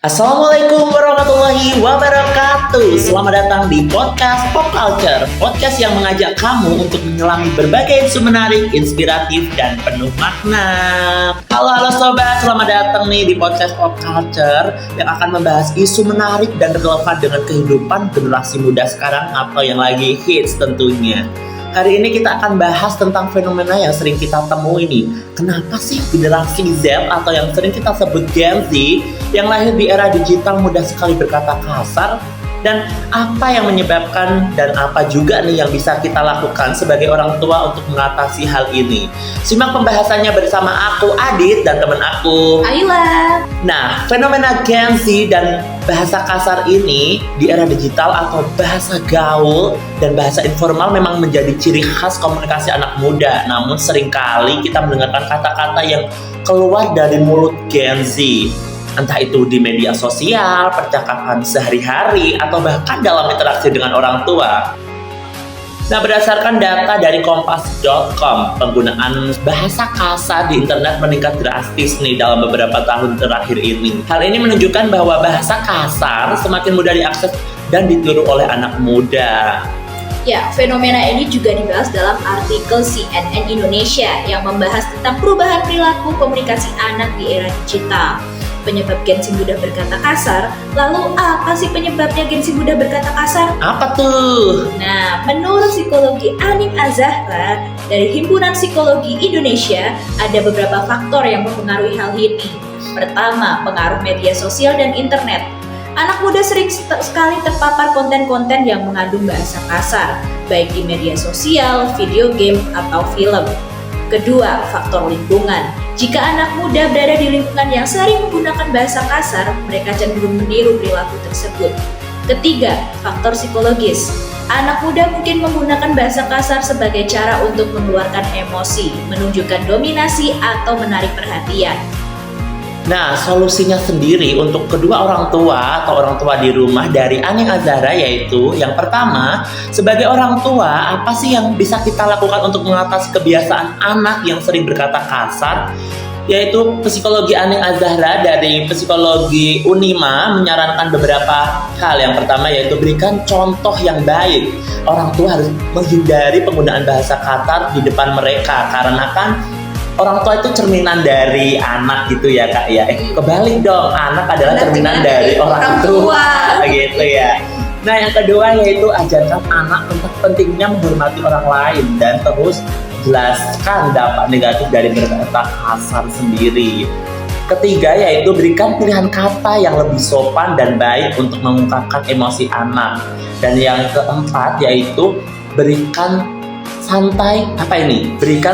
Assalamualaikum warahmatullahi wabarakatuh. Selamat datang di podcast Pop Culture, podcast yang mengajak kamu untuk menyelami berbagai isu menarik, inspiratif, dan penuh makna. Halo sobat, selamat datang nih di podcast Pop Culture yang akan membahas isu menarik dan relevan dengan kehidupan generasi muda sekarang atau yang lagi hits tentunya. Hari ini kita akan bahas tentang fenomena yang sering kita temui nih. Kenapa sih generasi Z atau yang sering kita sebut Gen Z yang lahir di era digital mudah sekali berkata kasar? Dan apa yang menyebabkan dan apa juga nih yang bisa kita lakukan sebagai orang tua untuk mengatasi hal ini? Simak pembahasannya bersama aku Adit dan teman aku Ayla. Nah, fenomena Gen Z dan bahasa kasar ini di era digital atau bahasa gaul dan bahasa informal memang menjadi ciri khas komunikasi anak muda. Namun seringkali kita mendengarkan kata-kata yang keluar dari mulut Gen Z, entah itu di media sosial, percakapan sehari-hari, atau bahkan dalam interaksi dengan orang tua. Nah, berdasarkan data dari kompas.com, penggunaan bahasa kasar di internet meningkat drastis nih dalam beberapa tahun terakhir ini. Hal ini menunjukkan bahwa bahasa kasar semakin mudah diakses dan ditiru oleh anak muda. Ya, fenomena ini juga dibahas dalam artikel CNN Indonesia yang membahas tentang perubahan perilaku komunikasi anak di era digital. Penyebab Gen Z mudah berkata kasar, lalu apa sih penyebabnya Gen Z mudah berkata kasar? Apa tuh? Nah, menurut psikologi Anim Azahra dari Himpunan Psikologi Indonesia, ada beberapa faktor yang mempengaruhi hal ini. Pertama, pengaruh media sosial dan internet. Anak muda sering sekali terpapar konten-konten yang mengandung bahasa kasar, baik di media sosial, video game, atau film. Kedua, faktor lingkungan. Jika anak muda berada di lingkungan yang sering menggunakan bahasa kasar, mereka cenderung meniru perilaku tersebut. Ketiga, faktor psikologis. Anak muda mungkin menggunakan bahasa kasar sebagai cara untuk mengeluarkan emosi, menunjukkan dominasi, atau menarik perhatian. Nah, solusinya sendiri untuk kedua orang tua atau orang tua di rumah dari Aning Azahra yaitu yang pertama, sebagai orang tua, apa sih yang bisa kita lakukan untuk mengatasi kebiasaan anak yang sering berkata kasar? Yaitu psikologi Aning Azahra dari psikologi Unima menyarankan beberapa hal. Yang pertama yaitu berikan contoh yang baik. Orang tua harus menghindari penggunaan bahasa kasar di depan mereka karena kan orang tua itu cerminan dari anak gitu ya kak ya. Kebalik dong, anak adalah cerminan dari orang tua gitu ya. Nah yang kedua yaitu ajarkan anak tentang pentingnya menghormati orang lain dan terus jelaskan dampak negatif dari berkata kasar sendiri. Ketiga yaitu berikan pilihan kata yang lebih sopan dan baik untuk mengungkapkan emosi anak. Dan yang keempat yaitu berikan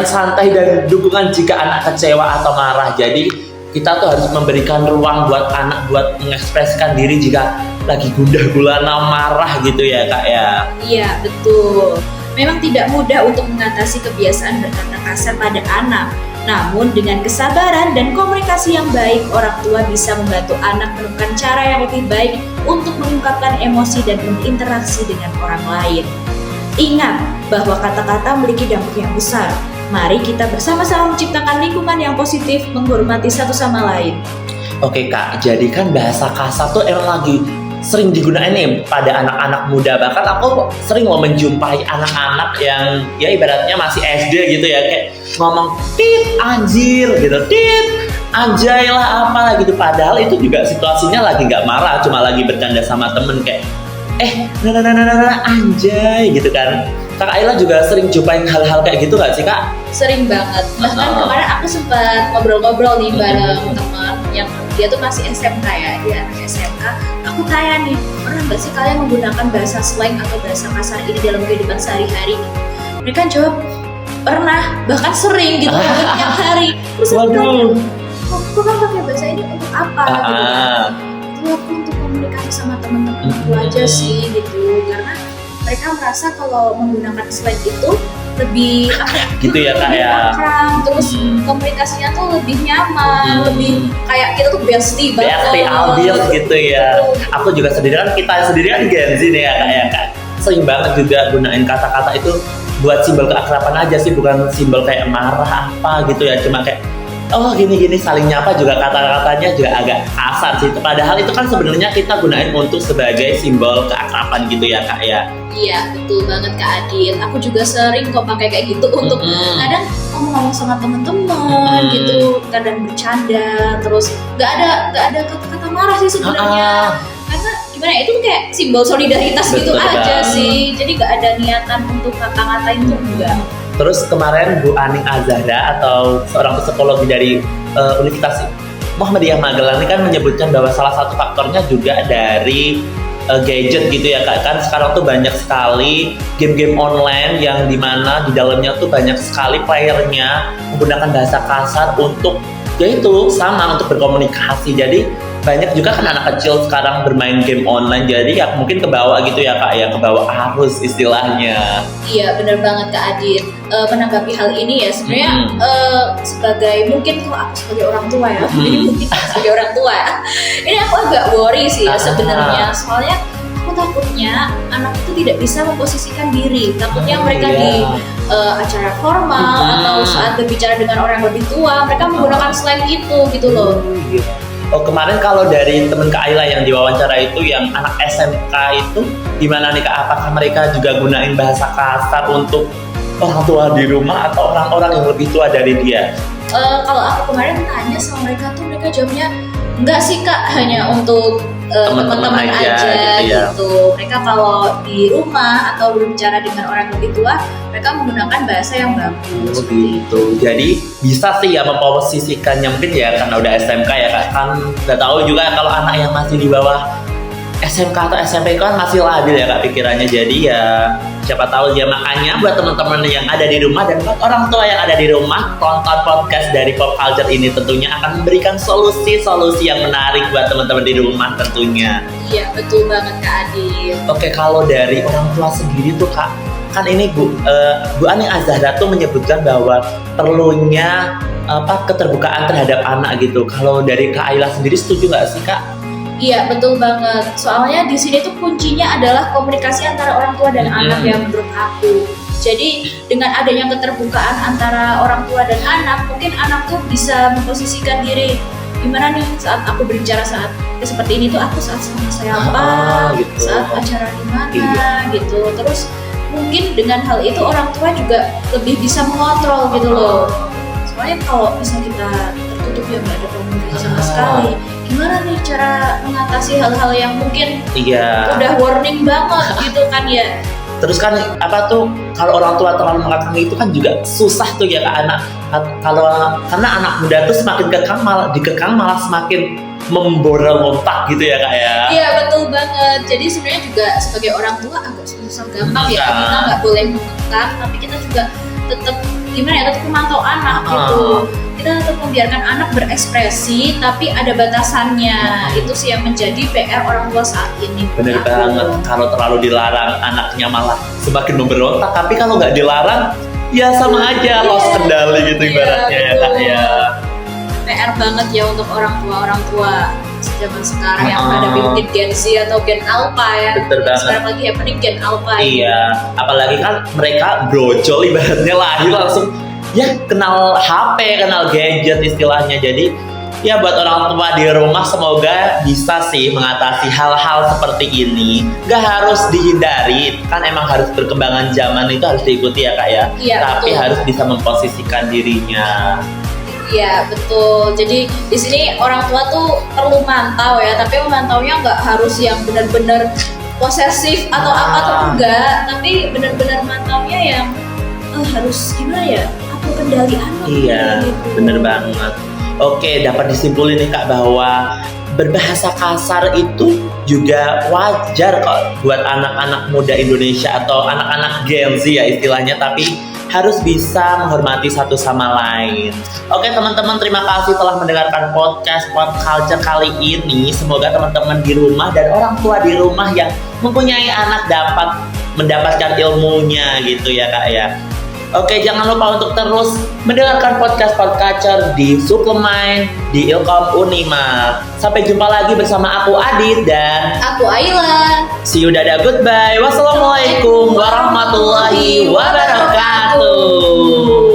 santai dan dukungan jika anak kecewa atau marah. Jadi kita tuh harus memberikan ruang buat anak buat mengekspresikan diri jika lagi gundah gulana marah gitu ya kak ya. Iya betul. Memang tidak mudah untuk mengatasi kebiasaan berkata kasar pada anak. Namun dengan kesabaran dan komunikasi yang baik, orang tua bisa membantu anak menemukan cara yang lebih baik untuk mengungkapkan emosi dan berinteraksi dengan orang lain. Ingat bahwa kata-kata memiliki dampak yang besar. Mari kita bersama-sama menciptakan lingkungan yang positif, menghormati satu sama lain. Oke kak, jadi kan bahasa kasar tuh emang lagi sering digunakan nih pada anak-anak muda. Bahkan aku sering mau menjumpai anak-anak yang ya ibaratnya masih SD gitu ya, kayak ngomong tit anjir gitu, tit anjay lah apalah gitu. Padahal itu juga situasinya lagi gak marah, cuma lagi bercanda sama temen kayak anjay gitu kan. Kak Ayla juga sering jumpain hal-hal kayak gitu gak sih kak? Sering banget. Bahkan kemarin aku sempat ngobrol-ngobrol nih bareng teman yang dia tuh masih SMK ya, dia anak SMK. Aku tanya nih, pernah gak sih kalian menggunakan bahasa slang atau bahasa kasar ini dalam kehidupan sehari-hari? Mereka jawab, pernah, bahkan sering gitu, tiap hari. Terus aku tanya, kok kan pakai bahasa ini untuk apa? Gitu kan. Itu aku untuk komunikasi sama teman-teman aku aja sih gitu, karena mereka merasa kalau menggunakan slang itu lebih gitu ya kak ya. Terus komunikasinya tuh lebih nyaman, lebih kayak kita tuh bestie banget. Albion gitu ya. Aku juga sendiri kan, kita sendiri kan Gen Z nih ya kak ya kak. Sering banget juga gunain kata-kata itu buat simbol keakraban aja sih, bukan simbol kayak marah apa gitu ya, cuma kayak oh gini-gini saling nyapa juga kata-katanya juga agak kasar sih. Padahal itu kan sebenarnya kita gunain untuk sebagai simbol keakraban gitu ya Kak ya. Iya, betul banget Kak Adit. Aku juga sering kok pakai kayak gitu untuk kadang ngomong sama teman-teman gitu, kadang bercanda, terus nggak ada kata-kata marah sih sebenarnya. Karena gimana ya, itu kayak simbol solidaritas gitu aja sih. Jadi nggak ada niatan untuk ngata-ngatain tuh enggak. Terus kemarin Bu Aning Azahra atau seorang psikologi dari Universitas Muhammadiyah Magelang ini kan menyebutkan bahwa salah satu faktornya juga dari gadget gitu ya Kak. Kan sekarang tuh banyak sekali game-game online yang dimana di dalamnya tuh banyak sekali playernya menggunakan bahasa kasar untuk yaitu sama untuk berkomunikasi. Jadi banyak juga kan anak kecil sekarang bermain game online, jadi ya mungkin kebawa gitu ya Kak ya, kebawa arus istilahnya. Iya benar banget Kak Adit. Menanggapi hal ini ya sebenarnya sebagai mungkin kalau aku sebagai orang tua ya, jadi mungkin sebagai orang tua ya, ini aku agak worry sih ya sebenarnya, soalnya aku takutnya anak itu tidak bisa memposisikan diri, takutnya mereka di acara formal atau saat berbicara dengan orang yang lebih tua mereka menggunakan slang itu gitu loh. Oh kemarin kalau dari temen Kak Ayla yang diwawancara itu yang anak SMK itu gimana nih Kak? Apakah mereka juga gunain bahasa kasar untuk orang tua di rumah atau orang-orang yang lebih tua dari dia? Kalau aku kemarin tanya sama mereka tuh mereka jawabnya enggak sih Kak, hanya untuk teman-teman aja gitu. Mereka kalau di rumah atau berbicara dengan orang lebih tua, mereka menggunakan bahasa yang bagus. Oh gitu. Jadi bisa sih ya memposisikannya mungkin ya karena udah SMK ya Kak. Kan nggak tahu juga kalau anak yang masih di bawah SMK atau SMP kan masih labil ya Kak pikirannya. Jadi ya siapa tahu ya, makanya buat teman-teman yang ada di rumah dan buat orang tua yang ada di rumah, tonton podcast dari Pop Culture ini tentunya akan memberikan solusi-solusi yang menarik buat teman-teman di rumah tentunya. Iya betul banget Kak Adit. Oke, kalau dari orang tua sendiri tuh Kak, kan ini Bu Aning Azahra tuh menyebutkan bahwa perlunya keterbukaan terhadap anak gitu. Kalau dari Kak Ayla sendiri setuju nggak sih Kak? Iya betul banget. Soalnya di sini tuh kuncinya adalah komunikasi antara orang tua dan anak ya menurut aku. Jadi dengan adanya keterbukaan antara orang tua dan anak, mungkin anak tuh bisa memposisikan diri. Gimana nih saat aku berbicara saat seperti ini tuh aku saat sama siapa, gitu. Saat acara di mana gitu. Terus mungkin dengan hal itu orang tua juga lebih bisa mengontrol gitu loh. Soalnya kalau misalnya kita tertutup ya nggak ada komunikasi sama sekali, gimana nih cara mengatasi hal-hal yang mungkin udah warning banget gitu kan ya. Terus kan kalau orang tua terlalu mengekang itu kan juga susah tuh ya Kak anak. Karena anak muda tuh semakin dikekang malah semakin memborong-montak gitu ya Kak ya. Iya betul banget. Jadi sebenarnya juga sebagai orang tua agak susah gampang ya. Kita nggak boleh mengekang, tapi kita juga tetap tetap memantau anak gitu. Kita tetap membiarkan anak berekspresi, tapi ada batasannya. Itu sih yang menjadi PR orang tua saat ini. Bener banget. Kalau terlalu dilarang, anaknya malah semakin memberontak. Tapi kalau nggak dilarang, ya sama aja lost kendali gitu ibaratnya ya Kak ya. PR banget ya untuk orang tua zaman sekarang yang menghadapi mungkin Gen Z atau Gen Alpha ya. Betul banget. Sekarang lagi happening Gen Alpha. Iya, apalagi kan mereka brojol ibaratnya lahir langsung ya kenal HP, kenal gadget istilahnya. Jadi ya buat orang tua di rumah semoga bisa sih mengatasi hal-hal seperti ini. Gak harus dihindari, kan emang harus perkembangan zaman itu harus diikuti ya Kak ya. Iya, tapi betul. harus bisa memposisikan dirinya. Iya betul. Jadi di sini orang tua tuh perlu mantau ya, tapi memantaunya nggak harus yang benar-benar posesif atau apa tuh enggak, tapi benar-benar mantaunya yang harus gimana ya? Atur kendali anak. Iya, gitu. bener banget. Oke, dapat disimpulin nih Kak bahwa berbahasa kasar itu juga wajar kok buat anak-anak muda Indonesia atau anak-anak Gen Z ya istilahnya, tapi harus bisa menghormati satu sama lain. Oke teman-teman, terima kasih telah mendengarkan podcast Pop Culture kali ini. Semoga teman-teman di rumah dan orang tua di rumah yang mempunyai anak dapat mendapatkan ilmunya gitu ya Kak ya. Oke, jangan lupa untuk terus mendengarkan podcast Pop Culture di Suplemen di Ilkom Unima. Sampai jumpa lagi bersama aku Adit dan aku Ayla. See you, dadah, goodbye. Wassalamualaikum warahmatullahi wabarakatuh.